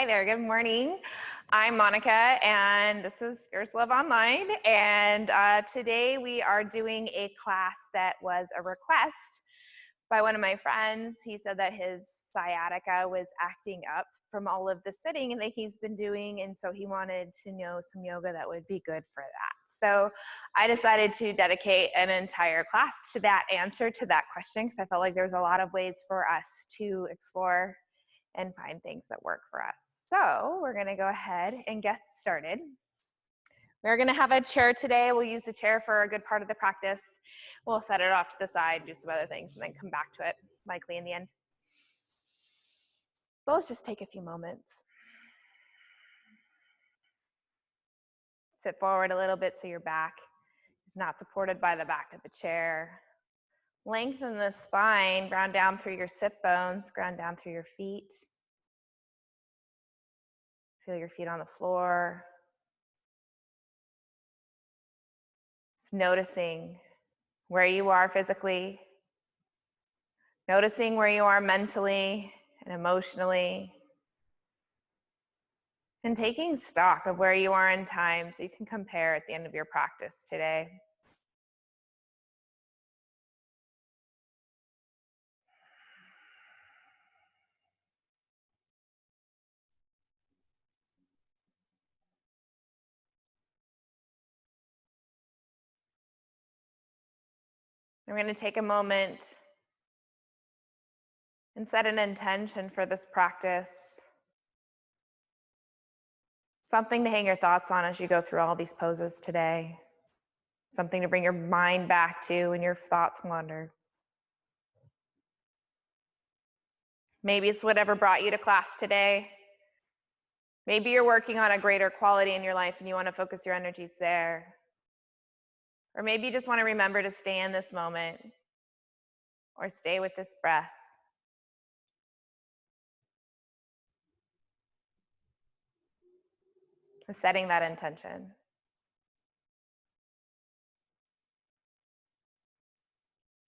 Hi there, good morning. I'm Monica and this is Fierce Love Online. And today we are doing a class that was a request by one of my friends. He said that his sciatica was acting up from all of the sitting that he's been doing. And so he wanted to know some yoga that would be good for that. So I decided to dedicate an entire class to that answer to that question because I felt like there's a lot of ways for us to explore and find things that work for us. So we're gonna go ahead and get started. We're gonna have a chair today. We'll use the chair for a good part of the practice. We'll set it off to the side, do some other things, and then come back to it, likely in the end. But let's just take a few moments. Sit forward a little bit so your back is not supported by the back of the chair. Lengthen the spine, ground down through your sit bones, ground down through your feet. Feel your feet on the floor. Just noticing where you are physically, noticing where you are mentally and emotionally, and taking stock of where you are in time so you can compare at the end of your practice today. I'm going to take a moment and set an intention for this practice. Something to hang your thoughts on as you go through all these poses today. Something to bring your mind back to when your thoughts wander. Maybe it's whatever brought you to class today. Maybe you're working on a greater quality in your life and you want to focus your energies there. Or maybe you just want to remember to stay in this moment or stay with this breath. So setting that intention.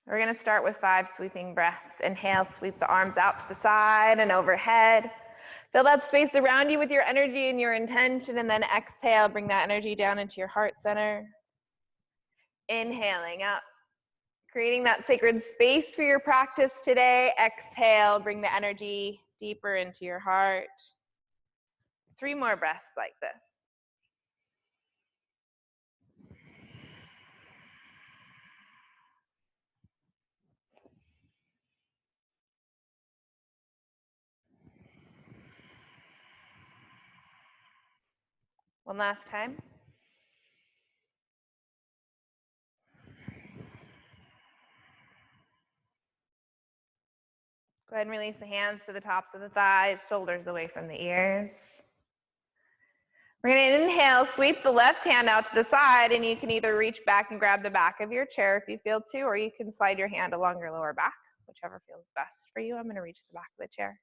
We're going to start with 5 sweeping breaths. Inhale, sweep the arms out to the side and overhead. Fill that space around you with your energy and your intention, and then exhale, bring that energy down into your heart center. Inhaling up, creating that sacred space for your practice today. Exhale, bring the energy deeper into your heart. 3 more breaths like this. One last time. Go ahead and release the hands to the tops of the thighs, shoulders away from the ears. We're going to inhale, sweep the left hand out to the side, and you can either reach back and grab the back of your chair if you feel to, or you can slide your hand along your lower back, whichever feels best for you. I'm going to reach the back of the chair.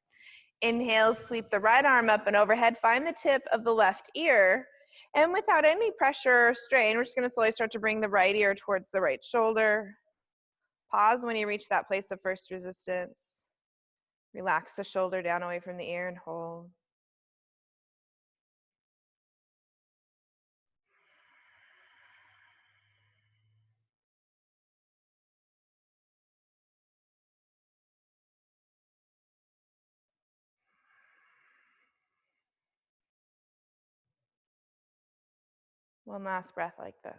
Inhale, sweep the right arm up and overhead. Find the tip of the left ear. And without any pressure or strain, we're just going to slowly start to bring the right ear towards the right shoulder. Pause when you reach that place of first resistance. Relax the shoulder down away from the ear and hold. One last breath like this.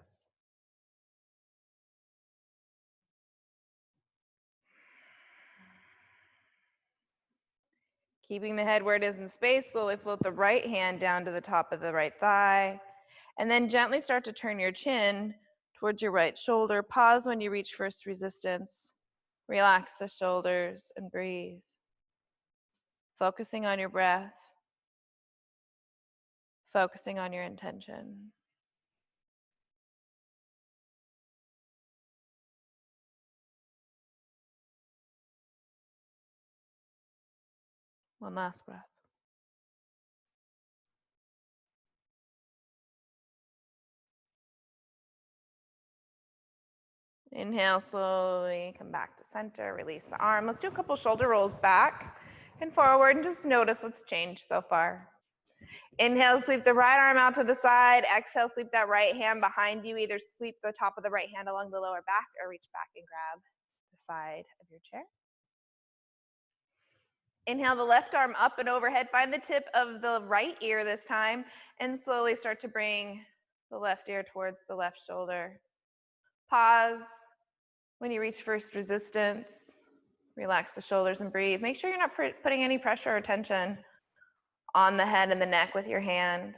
Keeping the head where it is in space, slowly float the right hand down to the top of the right thigh. And then gently start to turn your chin towards your right shoulder. Pause when you reach first resistance. Relax the shoulders and breathe. Focusing on your breath. Focusing on your intention. One last breath. Inhale, slowly come back to center, release the arm. Let's do a couple shoulder rolls back and forward and just notice what's changed so far. Inhale, sweep the right arm out to the side. Exhale, sweep that right hand behind you. Either sweep the top of the right hand along the lower back or reach back and grab the side of your chair. Inhale the left arm up and overhead. Find the tip of the right ear this time and slowly start to bring the left ear towards the left shoulder. Pause when you reach first resistance. Relax the shoulders and breathe. Make sure you're not putting any pressure or tension on the head and the neck with your hand.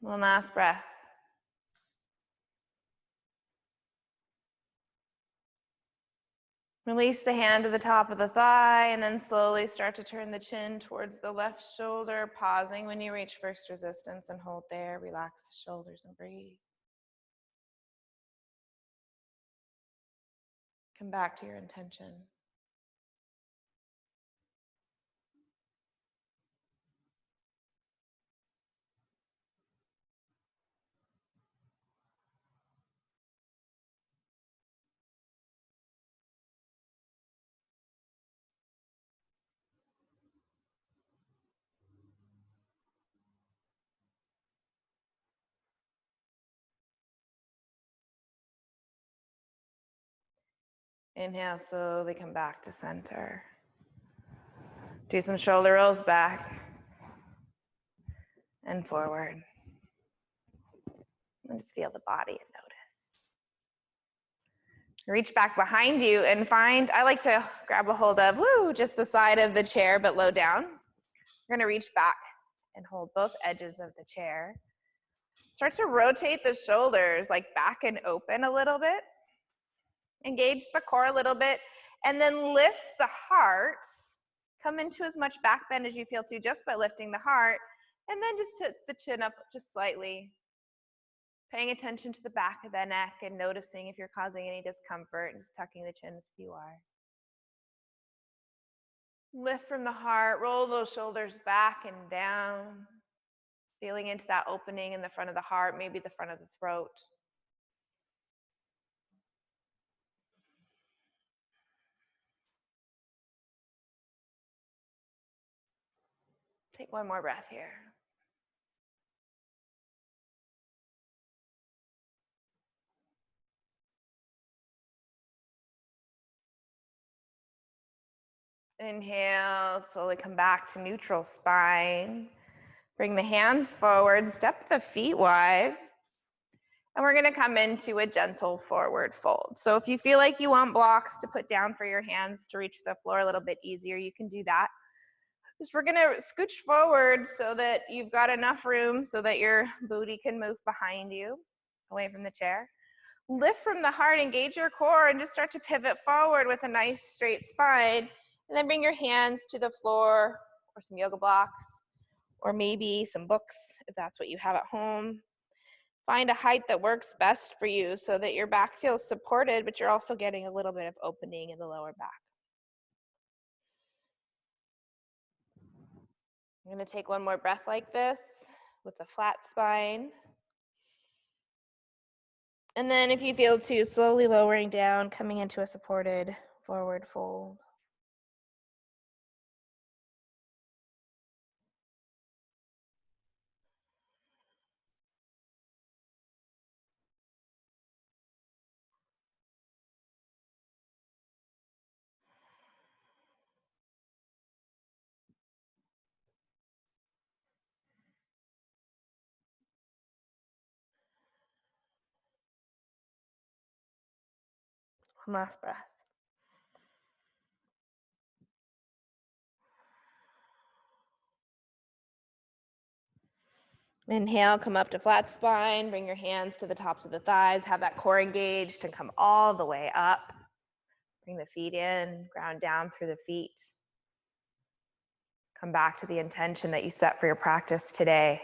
One last breath. Release the hand to the top of the thigh and then slowly start to turn the chin towards the left shoulder, pausing when you reach first resistance and hold there. Relax the shoulders and breathe. Come back to your intention. Inhale, slowly come back to center. Do some shoulder rolls back and forward. And just feel the body and notice. Reach back behind you and find, I like to grab a hold of, just the side of the chair, but low down. You're gonna reach back and hold both edges of the chair. Start to rotate the shoulders like back and open a little bit. Engage the core a little bit, and then lift the heart. Come into as much back bend as you feel to just by lifting the heart, and then just tip the chin up just slightly. Paying attention to the back of the neck and noticing if you're causing any discomfort and just tucking the chin as you are. Lift from the heart, roll those shoulders back and down, feeling into that opening in the front of the heart, maybe the front of the throat. Take one more breath here. Inhale, slowly come back to neutral spine. Bring the hands forward, step the feet wide. And we're gonna come into a gentle forward fold. So if you feel like you want blocks to put down for your hands to reach the floor a little bit easier, you can do that. Just we're gonna scooch forward so that you've got enough room so that your booty can move behind you, away from the chair. Lift from the heart, engage your core, and just start to pivot forward with a nice straight spine. And then bring your hands to the floor or some yoga blocks or maybe some books if that's what you have at home. Find a height that works best for you so that your back feels supported, but you're also getting a little bit of opening in the lower back. I'm going to take one more breath like this with a flat spine. And then if you feel to, slowly lowering down, coming into a supported forward fold. One last breath. Inhale, come up to flat spine, bring your hands to the tops of the thighs, have that core engaged and come all the way up. Bring the feet in, ground down through the feet. Come back to the intention that you set for your practice today.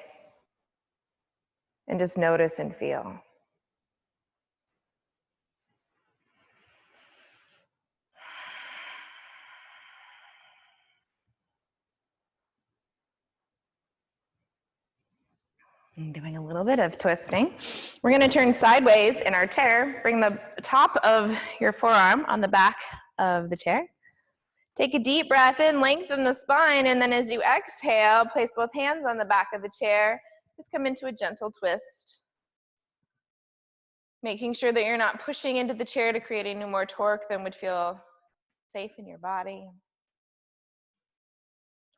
And just notice and feel. Doing a little bit of twisting. We're going to turn sideways in our chair. Bring the top of your forearm on the back of the chair. Take a deep breath in, lengthen the spine, and then as you exhale, place both hands on the back of the chair. Just come into a gentle twist. Making sure that you're not pushing into the chair to create any more torque than would feel safe in your body.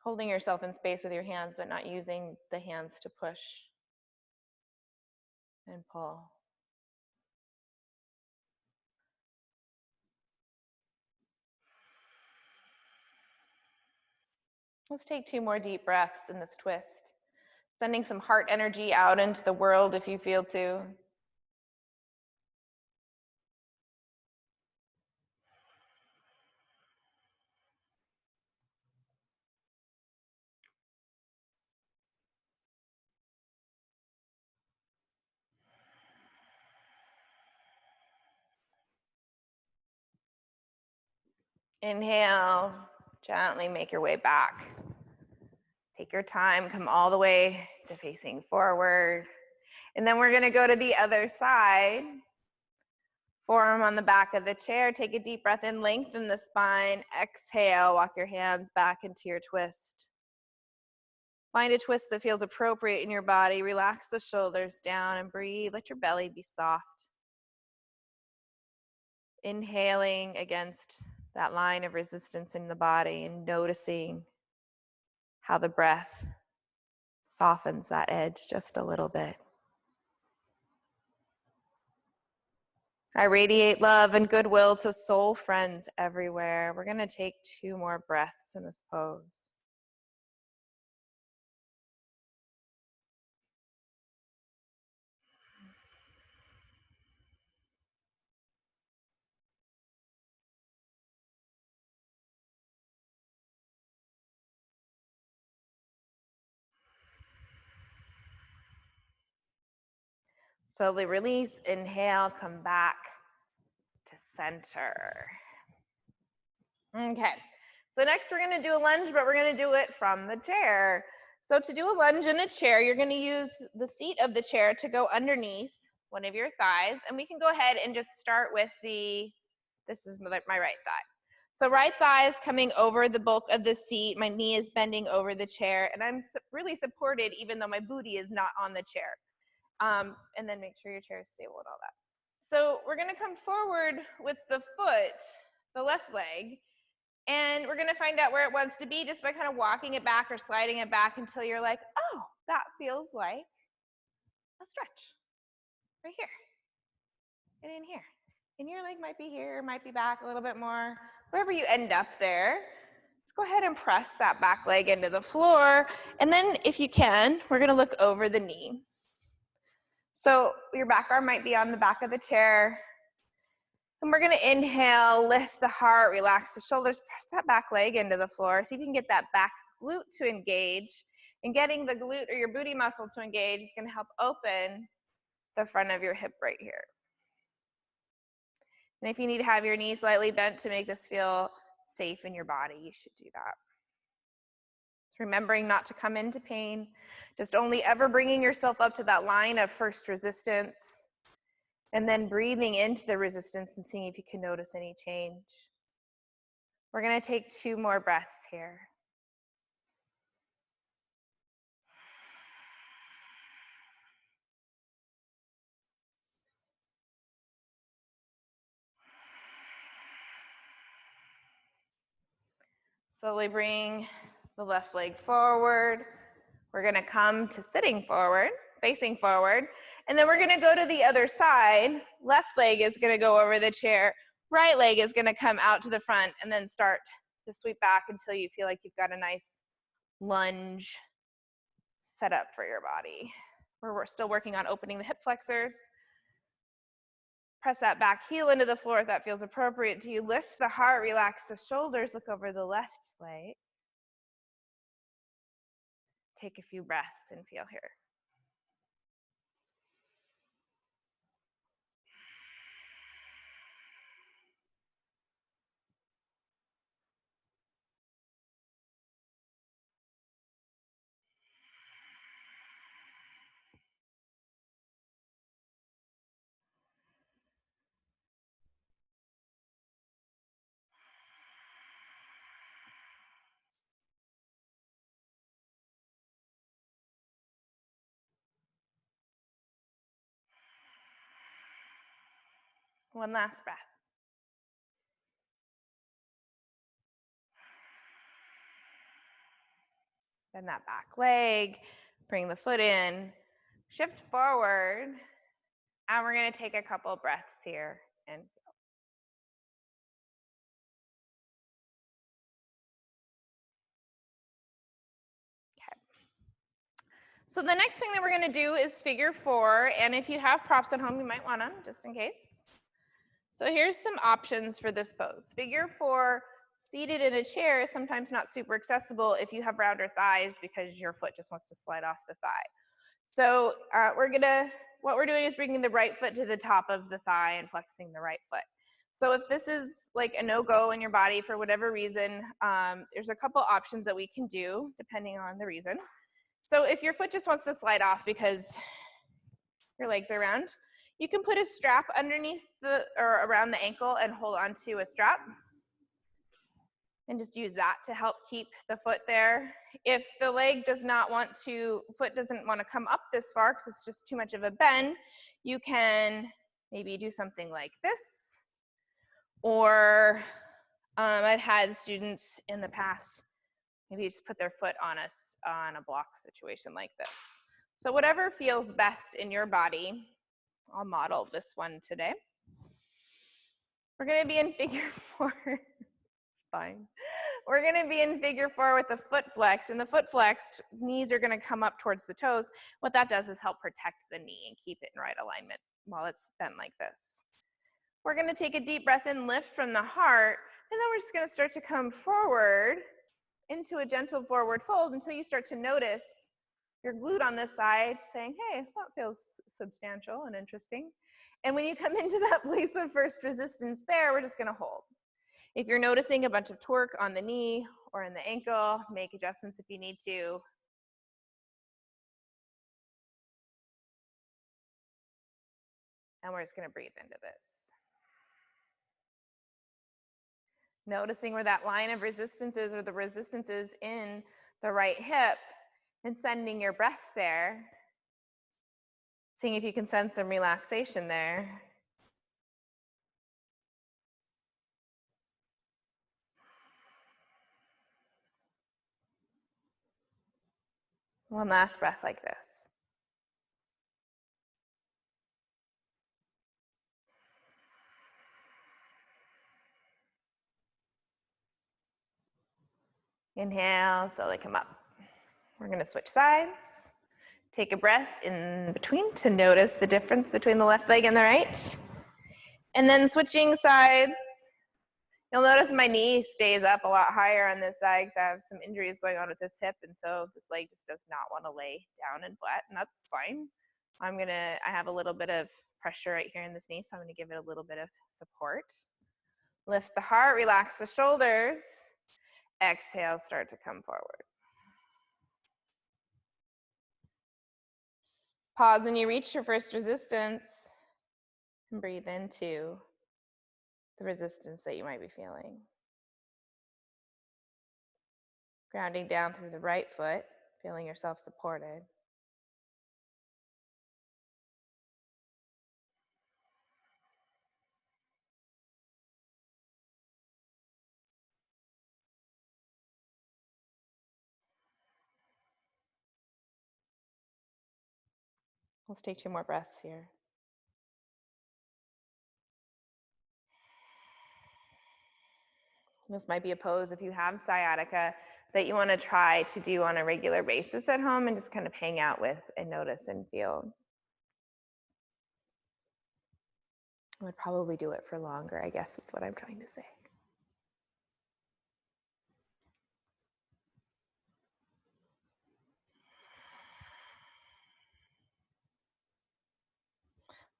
Holding yourself in space with your hands, but not using the hands to push and pull. Let's take 2 more deep breaths in this twist. Sending some heart energy out into the world if you feel to. Inhale, gently make your way back. Take your time, come all the way to facing forward. And then we're gonna go to the other side. Forearm on the back of the chair. Take a deep breath in, lengthen the spine. Exhale, walk your hands back into your twist. Find a twist that feels appropriate in your body. Relax the shoulders down and breathe. Let your belly be soft. Inhaling against that line of resistance in the body and noticing how the breath softens that edge just a little bit. I radiate love and goodwill to soul friends everywhere. We're going to take 2 more breaths in this pose. Slowly release, inhale, come back to center. Okay, so next we're gonna do a lunge, but we're gonna do it from the chair. So to do a lunge in a chair, you're gonna use the seat of the chair to go underneath one of your thighs, and we can go ahead and just start with this is my right thigh. So right thigh is coming over the bulk of the seat, my knee is bending over the chair, and I'm really supported even though my booty is not on the chair. And then make sure your chair is stable and all that. So we're gonna come forward with the foot, the left leg, and we're gonna find out where it wants to be just by kind of walking it back or sliding it back until you're like, oh, that feels like a stretch right here and in here. And your leg might be here, might be back a little bit more. Wherever you end up there, let's go ahead and press that back leg into the floor. And then if you can, we're gonna look over the knee. So your back arm might be on the back of the chair. And we're gonna inhale, lift the heart, relax the shoulders, press that back leg into the floor. See if you can get that back glute to engage. And getting the glute or your booty muscle to engage is gonna help open the front of your hip right here. And if you need to have your knees slightly bent to make this feel safe in your body, you should do that. Remembering not to come into pain, just only ever bringing yourself up to that line of first resistance, and then breathing into the resistance and seeing if you can notice any change. We're going to take 2 more breaths here. Slowly bring the left leg forward. We're going to come to sitting forward, facing forward, and then we're going to go to the other side. Left leg is going to go over the chair. Right leg is going to come out to the front and then start to sweep back until you feel like you've got a nice lunge set up for your body. We're still working on opening the hip flexors. Press that back heel into the floor if that feels appropriate to you. Lift the heart, relax the shoulders, look over the left leg. Take a few breaths and feel here. One last breath. Bend that back leg, bring the foot in, shift forward, and we're going to take a couple breaths here. And okay. So the next thing that we're going to do is figure 4, and if you have props at home, you might want them just in case. So here's some options for this pose. Figure 4, seated in a chair, is sometimes not super accessible if you have rounder thighs because your foot just wants to slide off the thigh. So what we're doing is bringing the right foot to the top of the thigh and flexing the right foot. So if this is like a no-go in your body for whatever reason, there's a couple options that we can do depending on the reason. So if your foot just wants to slide off because your legs are round, you can put a strap underneath or around the ankle and hold onto a strap. And just use that to help keep the foot there. If the foot doesn't want to come up this far because it's just too much of a bend, you can maybe do something like this. Or I've had students in the past maybe just put their foot on a block situation like this. So whatever feels best in your body, I'll model this one today. We're going to be in figure 4. Fine. We're going to be in figure 4 with the foot flexed, and the foot flexed, knees are going to come up towards the toes. What that does is help protect the knee and keep it in right alignment while it's bent like this. We're going to take a deep breath in, lift from the heart, and then we're just going to start to come forward into a gentle forward fold until you start to notice your glute on this side saying, hey, that feels substantial and interesting. And when you come into that place of first resistance there, we're just going to hold. If you're noticing a bunch of torque on the knee or in the ankle, make adjustments if you need to. And we're just going to breathe into this. Noticing where that line of resistance is or the resistance is in the right hip and sending your breath there. Seeing if you can sense some relaxation there. One last breath like this. Inhale, slowly come up. We're going to switch sides. Take a breath in between to notice the difference between the left leg and the right. And then switching sides. You'll notice my knee stays up a lot higher on this side because I have some injuries going on with this hip, and so this leg just does not want to lay down and flat, and that's fine. I have a little bit of pressure right here in this knee, so I'm going to give it a little bit of support. Lift the heart, relax the shoulders. Exhale, start to come forward. Pause when you reach your first resistance, and breathe into the resistance that you might be feeling. Grounding down through the right foot, feeling yourself supported. Let's take 2 more breaths here. This might be a pose if you have sciatica that you want to try to do on a regular basis at home and just kind of hang out with and notice and feel. I would probably do it for longer, I guess is what I'm trying to say.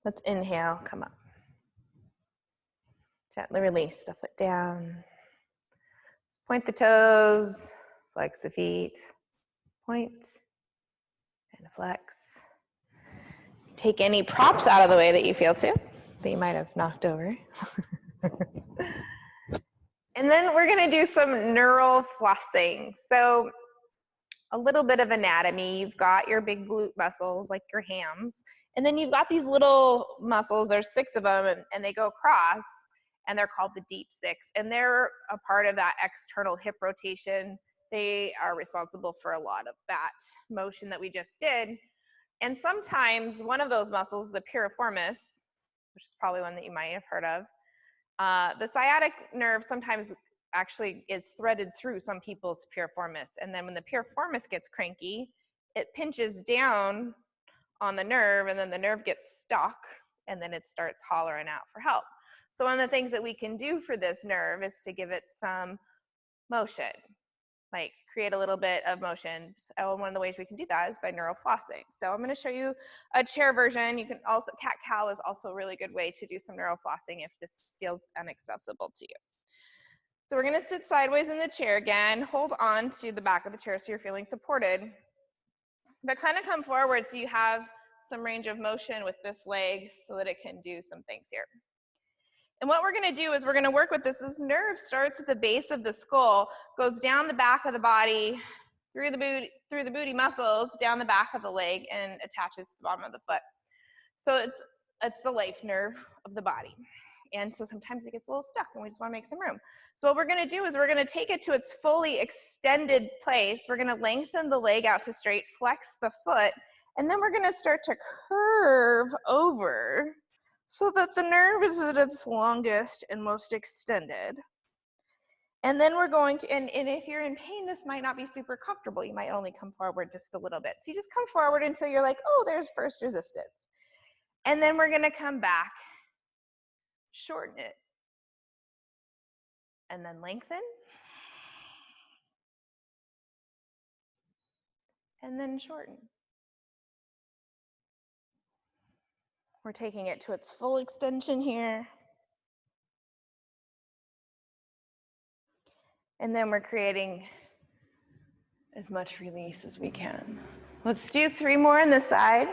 Let's inhale, come up. Gently release the foot down. Just point the toes, flex the feet, point and flex. Take any props out of the way that you feel to, that you might have knocked over. And then we're going to do some neural flossing. So a little bit of anatomy. You've got your big glute muscles like your hams, And then you've got these little muscles, there's 6 of them, and they go across, and they're called the deep 6. And they're a part of that external hip rotation. They are responsible for a lot of that motion that we just did. And sometimes one of those muscles, the piriformis, which is probably one that you might have heard of, the sciatic nerve sometimes actually is threaded through some people's piriformis. And then when the piriformis gets cranky, it pinches down on the nerve, and then the nerve gets stuck, and then it starts hollering out for help. So one of the things that we can do for this nerve is to give it some motion, like create a little bit of motion. So one of the ways we can do that is by neuroflossing. So I'm going to show you a chair version. You can also, cat-cow is also a really good way to do some neuroflossing if this feels inaccessible to you. So we're going to sit sideways in the chair again, hold on to the back of the chair so you're feeling supported, but kind of come forward so you have some range of motion with this leg so that it can do some things here. And what we're going to do is we're going to work with this. This nerve starts at the base of the skull, goes down the back of the body, through the booty muscles, down the back of the leg, and attaches to the bottom of the foot. So it's the life nerve of the body. And so sometimes it gets a little stuck, and we just want to make some room. So what we're going to do is we're going to take it to its fully extended place. We're going to lengthen the leg out to straight, flex the foot, and then we're going to start to curve over so that the nerve is at its longest and most extended. And then we're going to, and if you're in pain, this might not be super comfortable. You might only come forward just a little bit. So you just come forward until you're like, oh, there's first resistance. And then we're going to come back, shorten it, and then lengthen, and then shorten. We're taking it to its full extension here. And then we're creating as much release as we can. Let's do 3 more on this side.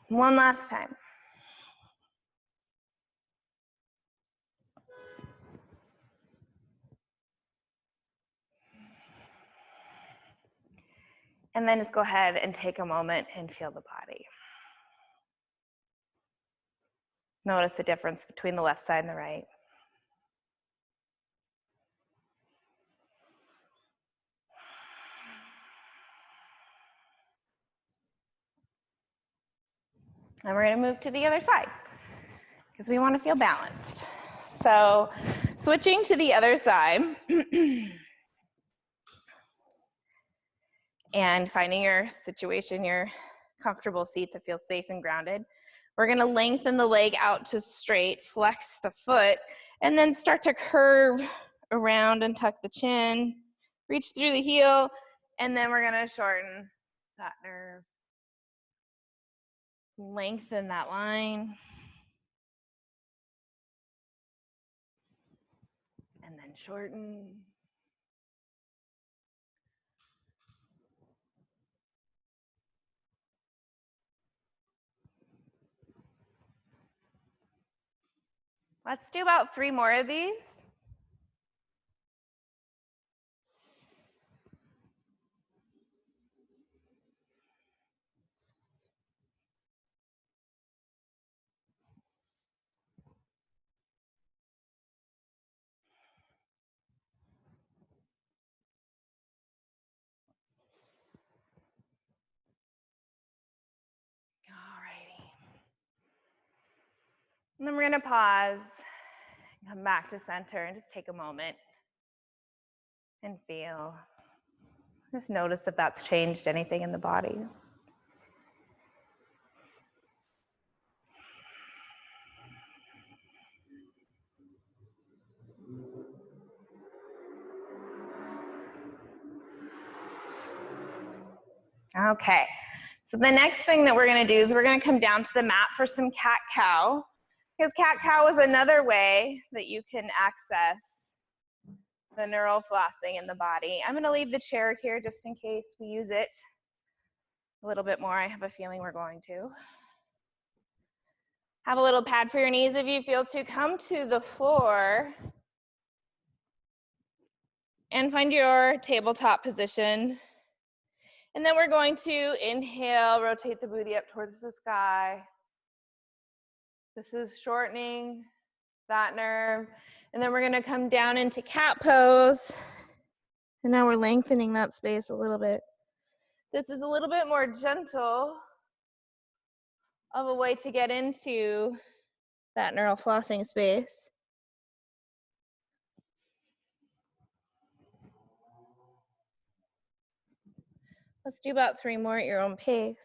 One last time. And then just go ahead and take a moment and feel the body. Notice the difference between the left side and the right. And we're going to move to the other side because we want to feel balanced. So switching to the other side and finding your situation, your comfortable seat that feels safe and grounded. We're going to lengthen the leg out to straight, flex the foot, and then start to curve around and tuck the chin, reach through the heel, and then we're going to shorten that nerve. Lengthen that line. And then shorten. Let's do about 3 more of these. And then we're going to pause, come back to center, and just take a moment and feel. Just notice if that's changed anything in the body. Okay, so the next thing that we're going to do is we're going to come down to the mat for some cat-cow. Because cat-cow is another way that you can access the neural flossing in the body. I'm going to leave the chair here just in case we use it A little bit more. I have a feeling we're going to. Have a little pad for your knees if you feel to. Come to the floor and find your tabletop position. And then we're going to inhale, rotate the booty up towards the sky. This is shortening that nerve. And then we're going to come down into cat pose. And now we're lengthening that space a little bit. This is a little bit more gentle of a way to get into that neural flossing space. Let's do about 3 more at your own pace.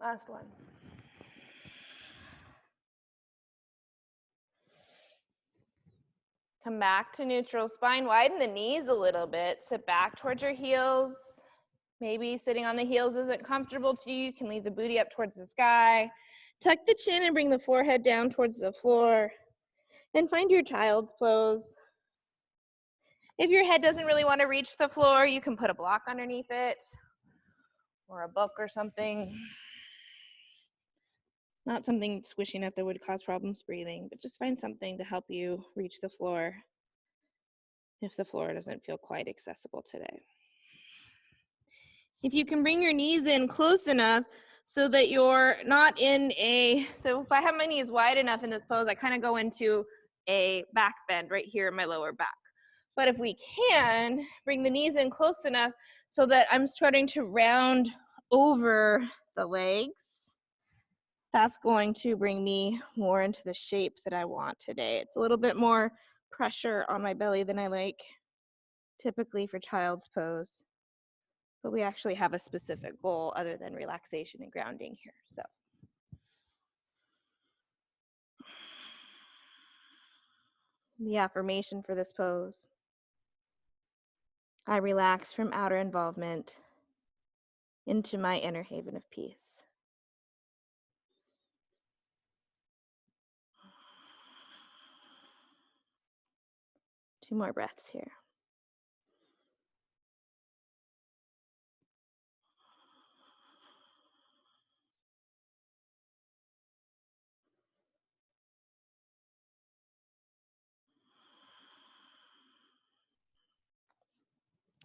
Last one. Come back to neutral spine. Widen the knees a little bit. Sit back towards your heels. Maybe sitting on the heels isn't comfortable to you. You can leave the booty up towards the sky. Tuck the chin and bring the forehead down towards the floor. And find your child's pose. If your head doesn't really want to reach the floor, you can put a block underneath it or a book or something. Not something squishy enough that would cause problems breathing, but just find something to help you reach the floor if the floor doesn't feel quite accessible today. If you can bring your knees in close enough so that you're not in so if I have my knees wide enough in this pose, I kind of go into a back bend right here in my lower back. But if we can, bring the knees in close enough so that I'm starting to round over the legs, that's going to bring me more into the shape that I want today. It's a little bit more pressure on my belly than I like typically for child's pose, but we actually have a specific goal other than relaxation and grounding here. So the affirmation for this pose: I relax from outer involvement into my inner haven of peace. Two more breaths here.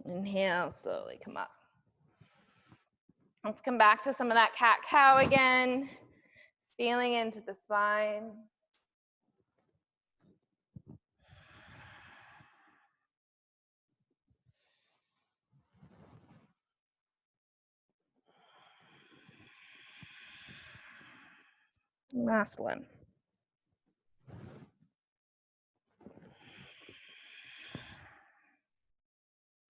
Inhale, slowly come up. Let's come back to some of that cat-cow again, sealing into the spine. Last one.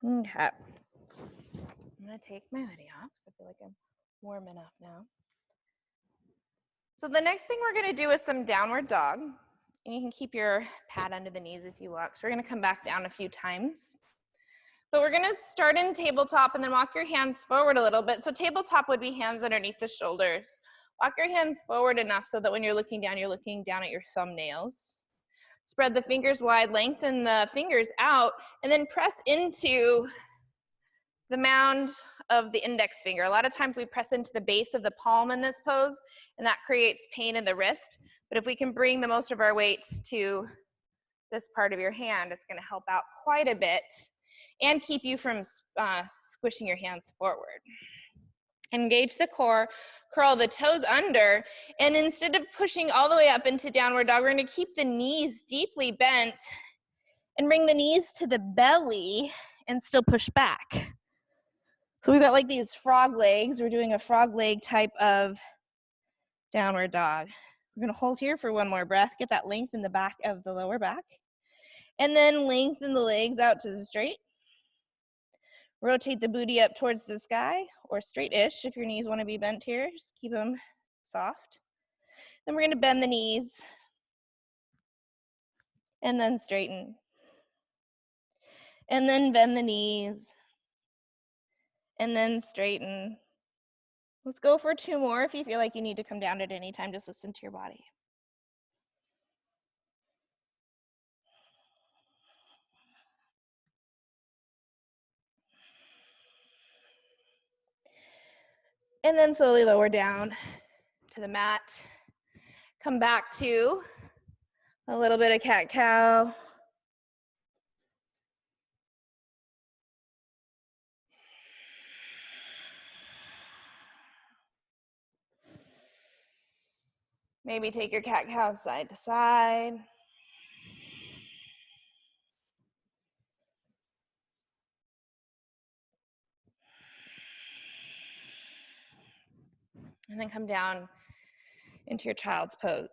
Okay. I'm going to take my hoodie off because I feel like I'm warm enough now. So the next thing we're going to do is some downward dog. And you can keep your pad under the knees if you want. So we're going to come back down a few times. But we're going to start in tabletop and then walk your hands forward a little bit. So tabletop would be hands underneath the shoulders. Walk your hands forward enough so that when you're looking down at your thumbnails. Spread the fingers wide, lengthen the fingers out, and then press into the mound of the index finger. A lot of times we press into the base of the palm in this pose, and that creates pain in the wrist. But if we can bring the most of our weights to this part of your hand, it's going to help out quite a bit and keep you from squishing your hands forward. Engage the core, curl the toes under, and instead of pushing all the way up into downward dog, we're going to keep the knees deeply bent and bring the knees to the belly and still push back. So we've got like these frog legs. We're doing a frog leg type of downward dog. We're going to hold here for one more breath. Get that length in the back of the lower back. And then lengthen the legs out to the straight. Rotate the booty up towards the sky, or straight-ish if your knees want to be bent here. Just keep them soft. Then we're going to bend the knees and then straighten. And then bend the knees and then straighten. Let's go for 2 more. If you feel like you need to come down at any time, just listen to your body. And then slowly lower down to the mat. Come back to a little bit of cat-cow. Maybe take your cat-cow side to side. And then come down into your child's pose.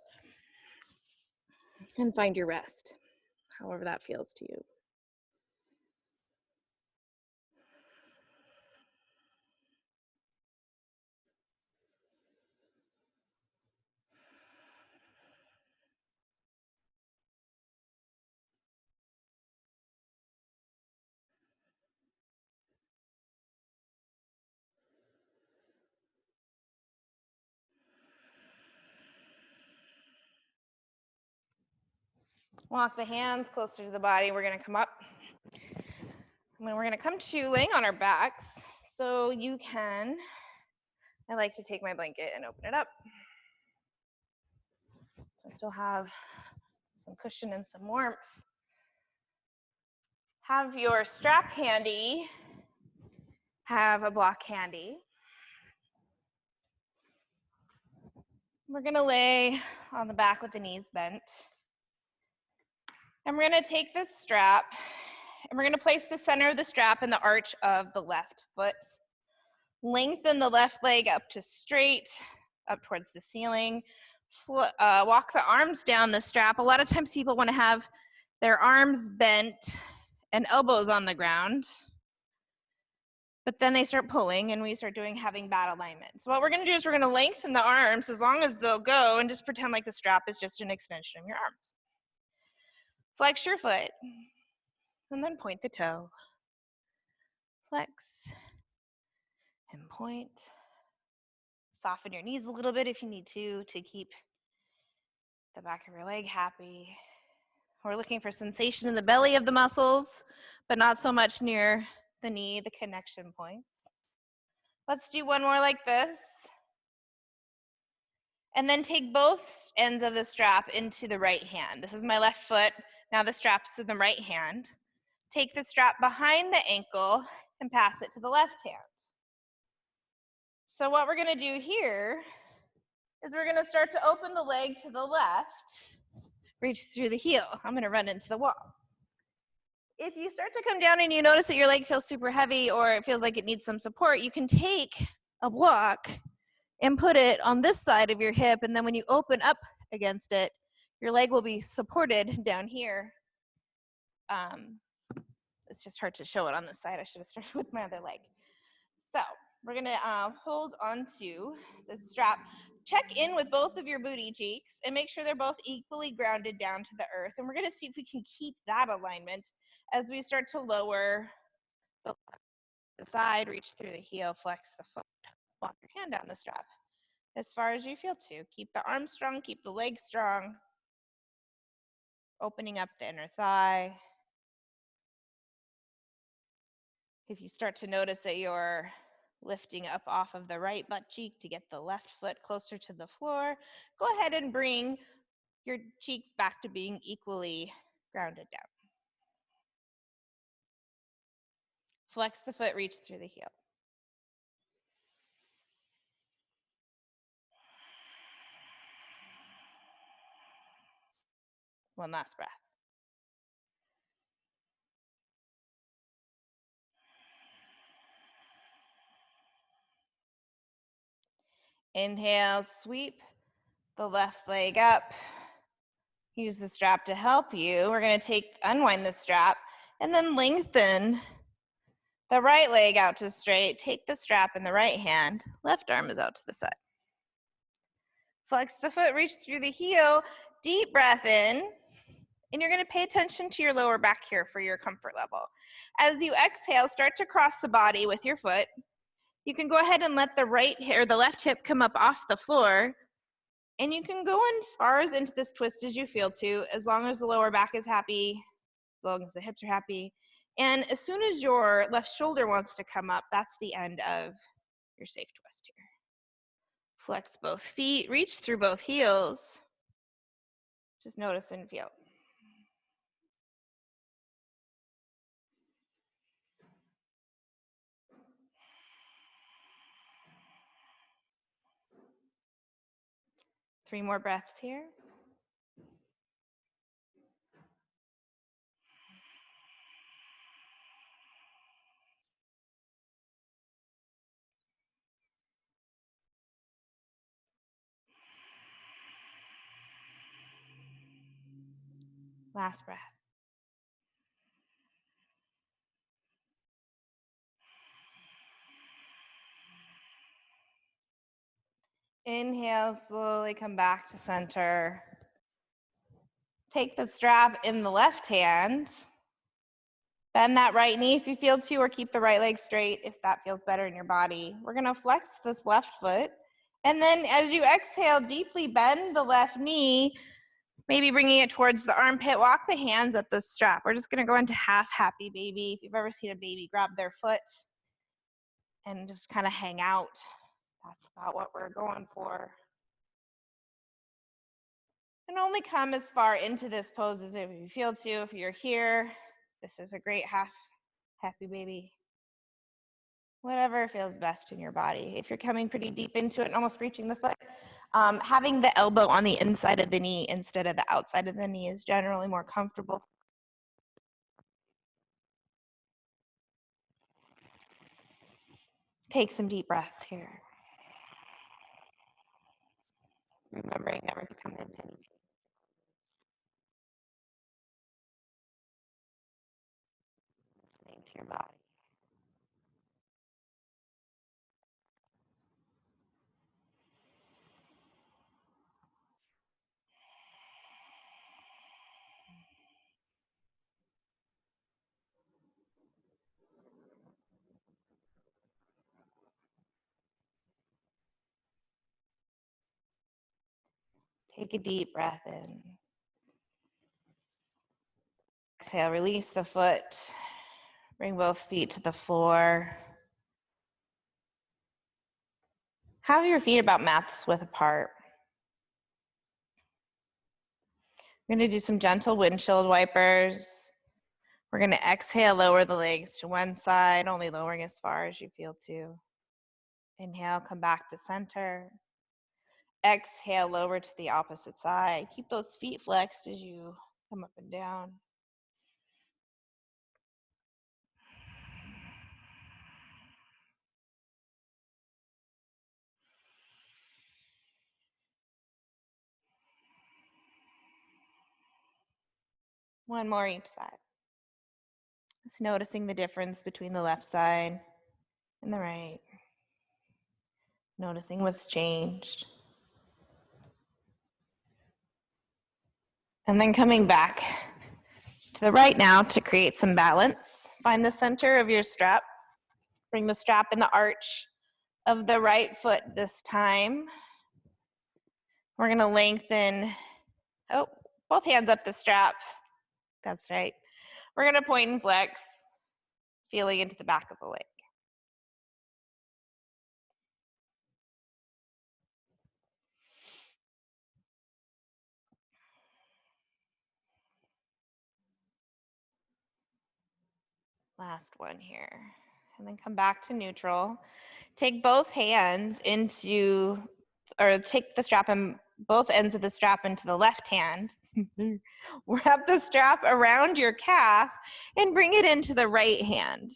And find your rest, however that feels to you. Walk the hands closer to the body. We're going to come up. And then we're going to come to laying on our backs. So you can, I like to take my blanket and open it up. So I still have some cushion and some warmth. Have your strap handy. Have a block handy. We're going to lay on the back with the knees bent. And we're going to take this strap and we're going to place the center of the strap in the arch of the left foot. Lengthen the left leg up to straight, up towards the ceiling. Walk the arms down the strap. A lot of times people want to have their arms bent and elbows on the ground. But then they start pulling and we start having bad alignment. So what we're going to do is we're going to lengthen the arms as long as they'll go and just pretend like the strap is just an extension of your arms. Flex your foot and then point the toe. Flex and point. Soften your knees a little bit if you need to keep the back of your leg happy. We're looking for sensation in the belly of the muscles, but not so much near the knee, the connection points. Let's do one more like this. And then take both ends of the strap into the right hand. This is my left foot. Now the strap's in the right hand. Take the strap behind the ankle and pass it to the left hand. So what we're going to do here is we're going to start to open the leg to the left, reach through the heel. I'm going to run into the wall. If you start to come down and you notice that your leg feels super heavy or it feels like it needs some support, you can take a block and put it on this side of your hip, and then when you open up against it, your leg will be supported down here. It's just hard to show it on this side. I should have started with my other leg. So we're gonna hold onto the strap. Check in with both of your booty cheeks and make sure they're both equally grounded down to the earth. And we're gonna see if we can keep that alignment as we start to lower the side, reach through the heel, flex the foot, walk your hand down the strap as far as you feel to. Keep the arms strong, keep the legs strong, opening up the inner thigh. If you start to notice that you're lifting up off of the right butt cheek to get the left foot closer to the floor, go ahead and bring your cheeks back to being equally grounded down. Flex the foot, reach through the heel. One last breath. Inhale, sweep the left leg up. Use the strap to help you. We're going to unwind the strap and then lengthen the right leg out to straight. Take the strap in the right hand. Left arm is out to the side. Flex the foot, reach through the heel. Deep breath in. And you're going to pay attention to your lower back here for your comfort level. As you exhale, start to cross the body with your foot. You can go ahead and let the right or the left hip come up off the floor, and you can go as far as into this twist as you feel to, as long as the lower back is happy, as long as the hips are happy. And as soon as your left shoulder wants to come up, that's the end of your safe twist here. Flex both feet, reach through both heels. Just notice and feel. Three more breaths here. Last breath. Inhale, slowly come back to center. Take the strap in the left hand. Bend that right knee if you feel to, or keep the right leg straight if that feels better in your body. We're gonna flex this left foot. And then as you exhale, deeply bend the left knee, maybe bringing it towards the armpit. Walk the hands up the strap. We're just gonna go into half happy baby. If you've ever seen a baby grab their foot and just kind of hang out, that's about what we're going for. And only come as far into this pose as if you feel to. If you're here, this is a great half happy baby. Whatever feels best in your body. If you're coming pretty deep into it and almost reaching the foot, having the elbow on the inside of the knee instead of the outside of the knee is generally more comfortable. Take some deep breaths here. Remembering never to come into any listening to your body. Take a deep breath in. Exhale, release the foot. Bring both feet to the floor. Have your feet about mouth width apart. We're going to do some gentle windshield wipers. We're going to exhale, lower the legs to one side, only lowering as far as you feel to. Inhale, come back to center. Exhale, lower to the opposite side. Keep those feet flexed as you come up and down. One more each side. Just noticing the difference between the left side and the right. Noticing what's changed. And then coming back to the right now to create some balance. Find the center of your strap. Bring the strap in the arch of the right foot this time. We're going to lengthen, both hands up the strap. That's right. We're going to point and flex, feeling into the back of the leg. Last one here. And then come back to neutral. Take both hands into, or take the strap and both ends of the strap into the left hand. Wrap the strap around your calf and bring it into the right hand.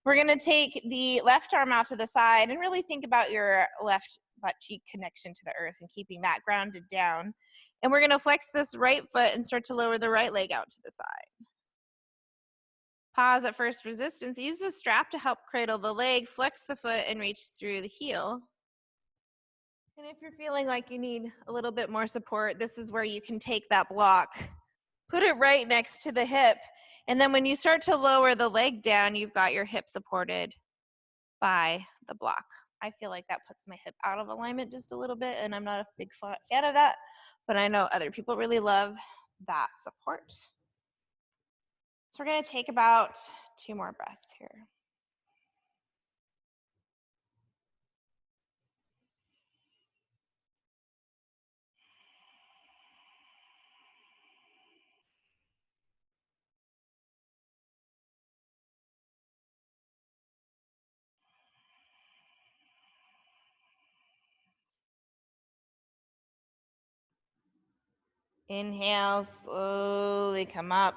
We're going to take the left arm out to the side and really think about your left butt cheek connection to the earth and keeping that grounded down. And we're going to flex this right foot and start to lower the right leg out to the side. Pause at first resistance. Use the strap to help cradle the leg, flex the foot, and reach through the heel. And if you're feeling like you need a little bit more support, this is where you can take that block, put it right next to the hip, and then when you start to lower the leg down, you've got your hip supported by the block. I feel like that puts my hip out of alignment just a little bit, and I'm not a big fan of that, but I know other people really love that support. So we're going to take about 2 more breaths here. Inhale, slowly come up.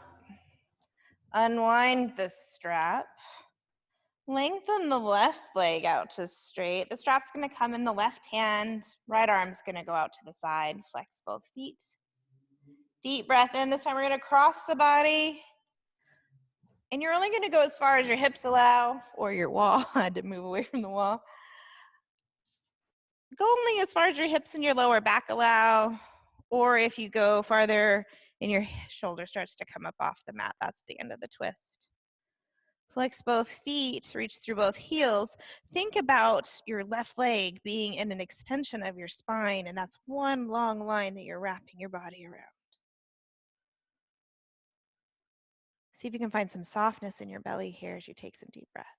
Unwind the strap. Lengthen the left leg out to straight. The strap's going to come in the left hand. Right arm's going to go out to the side. Flex both feet. Deep breath in. This time we're going to cross the body. And you're only going to go as far as your hips allow, or your wall. I had to move away from the wall. Go only as far as your hips and your lower back allow. Or if you go farther and your shoulder starts to come up off the mat, that's the end of the twist. Flex both feet, reach through both heels. Think about your left leg being in an extension of your spine, and that's one long line that you're wrapping your body around. See if you can find some softness in your belly here as you take some deep breaths.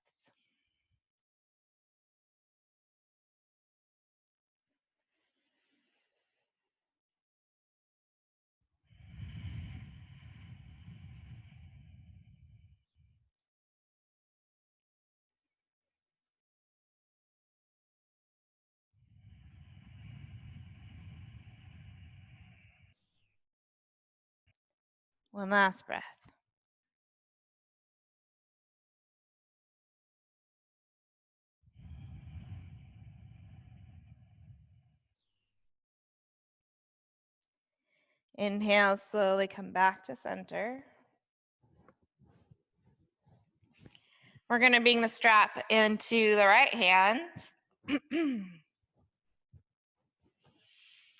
One last breath. Inhale, slowly come back to center. We're going to bring the strap into the right hand.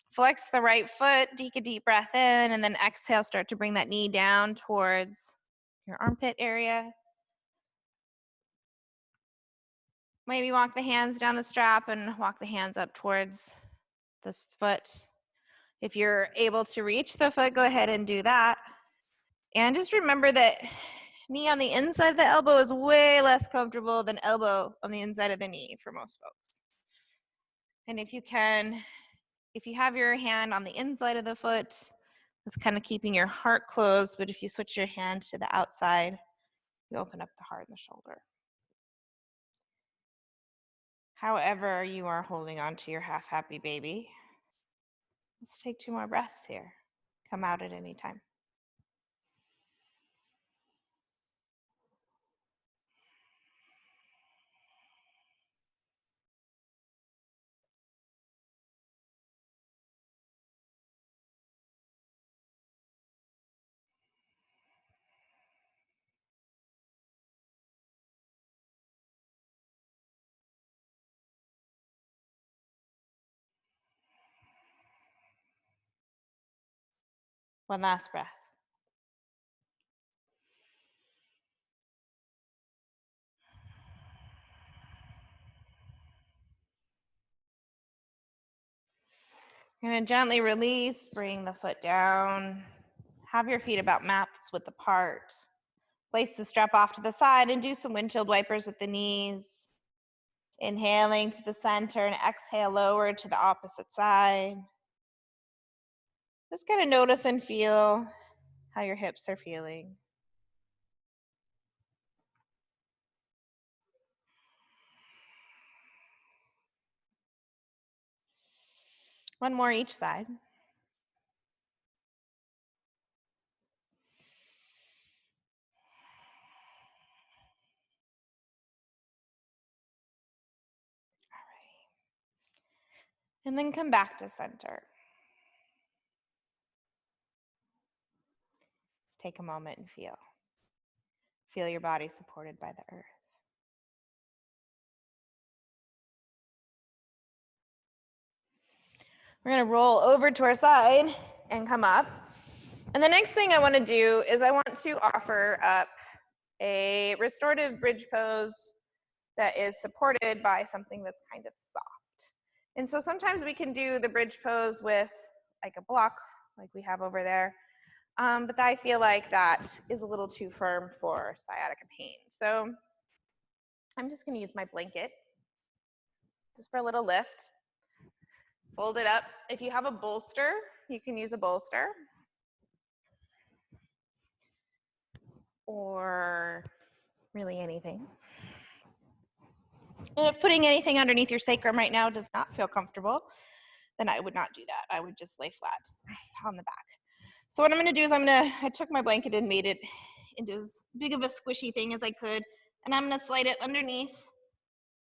Flex the right foot, take a deep breath in, and then exhale, start to bring that knee down towards your armpit area. Maybe walk the hands down the strap and walk the hands up towards this foot. If you're able to reach the foot, go ahead and do that. And just remember that knee on the inside of the elbow is way less comfortable than elbow on the inside of the knee for most folks. And if you have your hand on the inside of the foot, that's kind of keeping your heart closed, but if you switch your hand to the outside, you open up the heart and the shoulder. However you are holding on to your half happy baby, let's take 2 more breaths here. Come out at any time. One last breath. You're going to gently release, bring the foot down. Have your feet about maps width apart. Place the strap off to the side and do some windshield wipers with the knees. Inhaling to the center and exhale lower to the opposite side. Just kind of notice and feel how your hips are feeling. One more each side. And then come back to center. Let's take a moment and feel. Feel your body supported by the earth. We're going to roll over to our side and come up. And the next thing I want to do is I want to offer up a restorative bridge pose that is supported by something that's kind of soft. And so sometimes we can do the bridge pose with like a block like we have over there. But I feel like that is a little too firm for sciatica pain. So I'm just going to use my blanket just for a little lift. Fold it up. If you have a bolster, you can use a bolster. Or really anything. And if putting anything underneath your sacrum right now does not feel comfortable, then I would not do that. I would just lay flat on the back. So what I'm gonna do is I took my blanket and made it into as big of a squishy thing as I could, and I'm gonna slide it underneath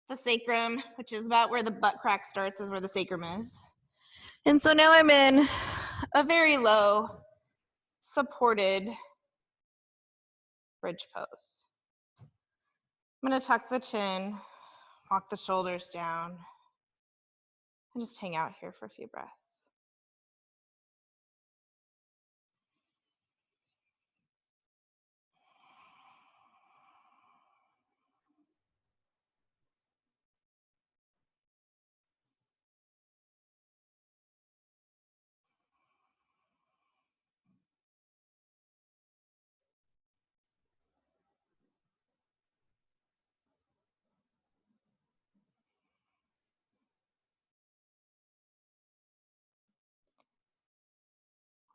the sacrum, which is about where the butt crack starts, is where the sacrum is. And so now I'm in a very low, supported bridge pose. I'm gonna tuck the chin, walk the shoulders down, and just hang out here for a few breaths.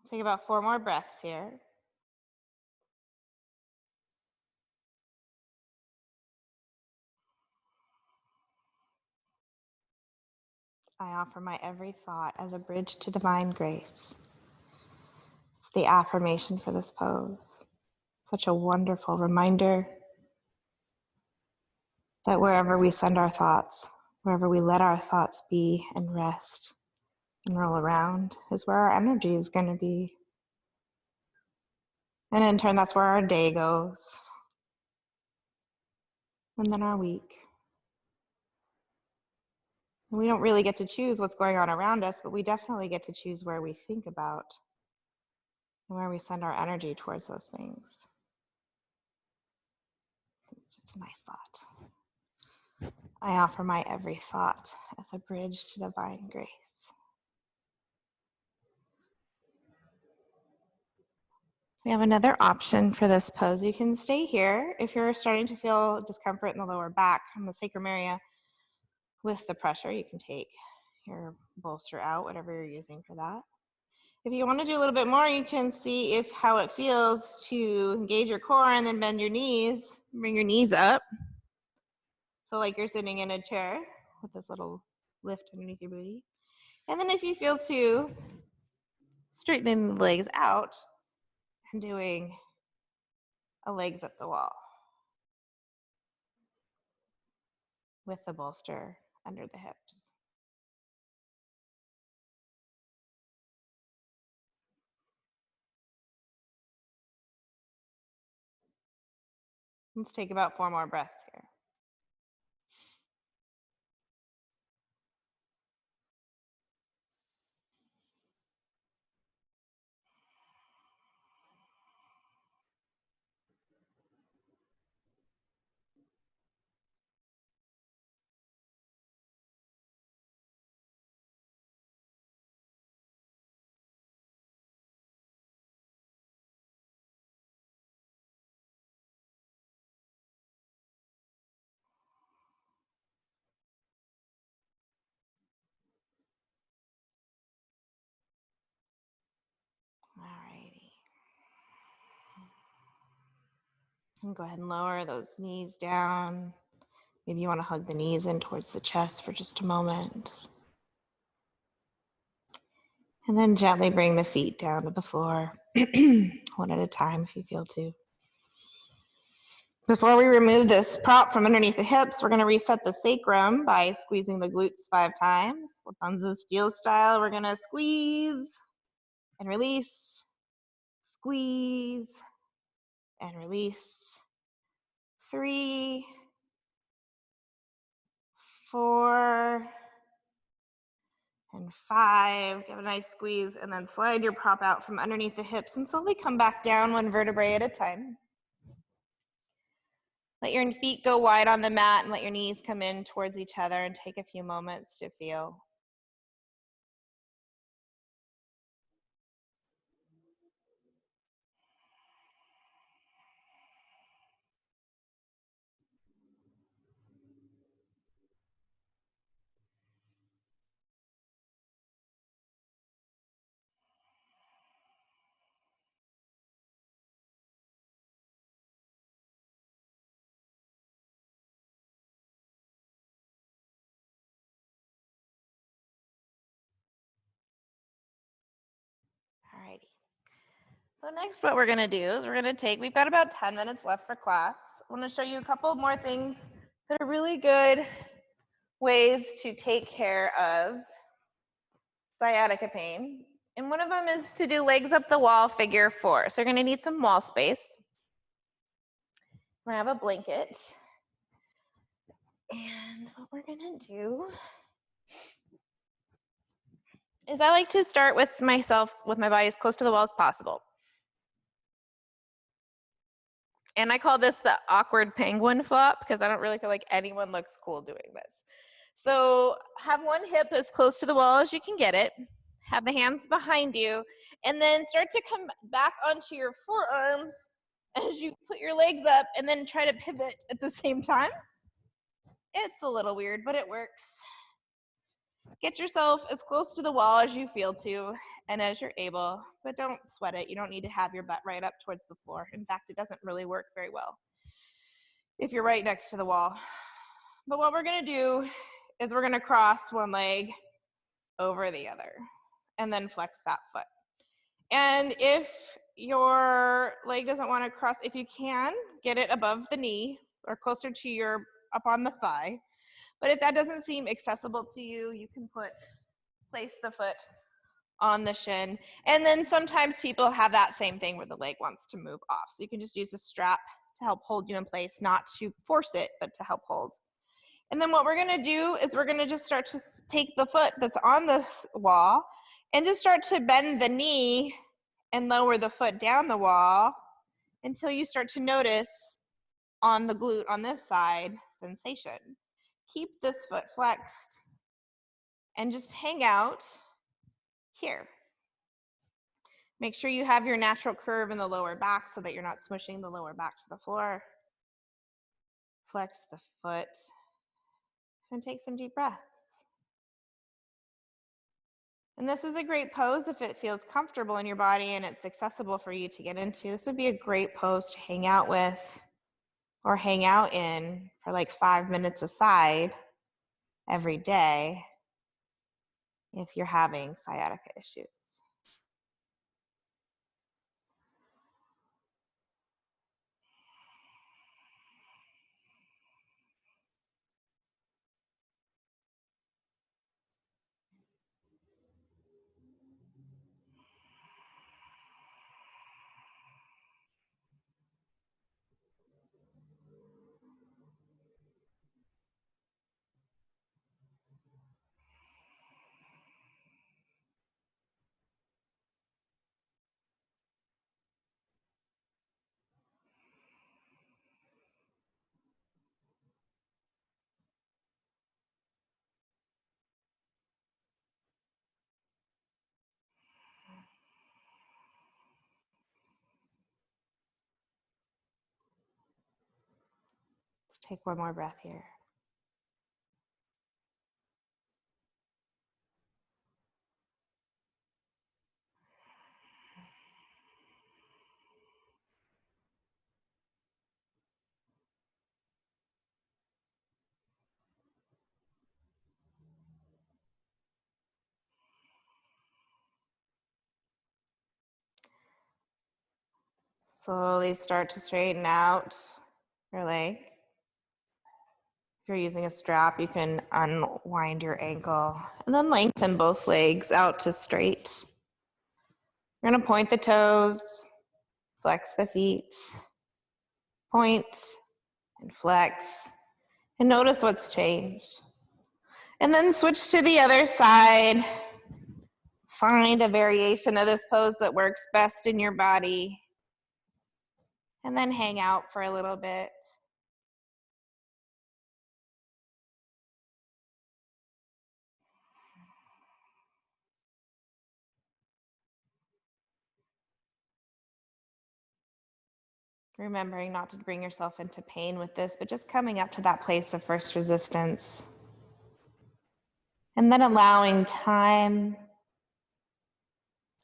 Take about 4 more breaths here. I offer my every thought as a bridge to divine grace. It's the affirmation for this pose. Such a wonderful reminder that wherever we send our thoughts, wherever we let our thoughts be and rest and roll around, is where our energy is going to be. And in turn, that's where our day goes. And then our week. And we don't really get to choose what's going on around us, but we definitely get to choose where we think about and where we send our energy towards those things. It's just a nice thought. I offer my every thought as a bridge to divine grace. We have another option for this pose. You can stay here if you're starting to feel discomfort in the lower back from the sacrum area with the pressure. You can take your bolster out, whatever you're using for that. If you want to do a little bit more, you can see how it feels to engage your core and then bend your knees, bring your knees up. So like you're sitting in a chair with this little lift underneath your booty. And then if you feel to, straightening the legs out and doing a legs up the wall with the bolster under the hips. Let's take about 4 more breaths here. Alrighty. And go ahead and lower those knees down. Maybe you want to hug the knees in towards the chest for just a moment. And then gently bring the feet down to the floor, one at a time if you feel to. Before we remove this prop from underneath the hips, we're going to reset the sacrum by squeezing the glutes 5 times. Rapunzel steel style, we're going to squeeze and release, squeeze and release. 3, 4, and 5. Give a nice squeeze and then slide your prop out from underneath the hips and slowly come back down 1 vertebrae at a time. Let your feet go wide on the mat and let your knees come in towards each other and take a few moments to feel. Alrighty. So next what we're gonna do is we've got about 10 minutes left for class. I wanna show you a couple more things that are really good ways to take care of sciatica pain. And one of them is to do legs up the wall, figure 4. So you're gonna need some wall space. I have a blanket. And what we're gonna do is I like to start with my body as close to the wall as possible. And I call this the awkward penguin flop because I don't really feel like anyone looks cool doing this. So have one hip as close to the wall as you can get it. Have the hands behind you, and then start to come back onto your forearms as you put your legs up, and then try to pivot at the same time. It's a little weird, but it works. Get yourself as close to the wall as you feel to and as you're able, but don't sweat it. You don't need to have your butt right up towards the floor. In fact, it doesn't really work very well if you're right next to the wall. But what we're gonna do is we're gonna cross one leg over the other and then flex that foot. And if your leg doesn't want to cross, if you can, get it above the knee or closer to up on the thigh. But if that doesn't seem accessible to you, you can place the foot on the shin. And then sometimes people have that same thing where the leg wants to move off. So you can just use a strap to help hold you in place, not to force it, but to help hold. And then what we're gonna do is we're gonna just start to take the foot that's on the wall and just start to bend the knee and lower the foot down the wall until you start to notice on the glute on this side sensation. Keep this foot flexed and just hang out here. Make sure you have your natural curve in the lower back so that you're not smushing the lower back to the floor. Flex the foot and take some deep breaths. And this is a great pose if it feels comfortable in your body and it's accessible for you to get into. This would be a great pose to hang out with or hang out in for like 5 minutes aside every day if you're having sciatica issues. Let's take one more breath here. Slowly start to straighten out your leg. If you're using a strap, you can unwind your ankle and then lengthen both legs out to straight. You're gonna point the toes, flex the feet, point and flex, and notice what's changed. And then switch to the other side. Find a variation of this pose that works best in your body. And then hang out for a little bit. Remembering not to bring yourself into pain with this, but just coming up to that place of first resistance. And then allowing time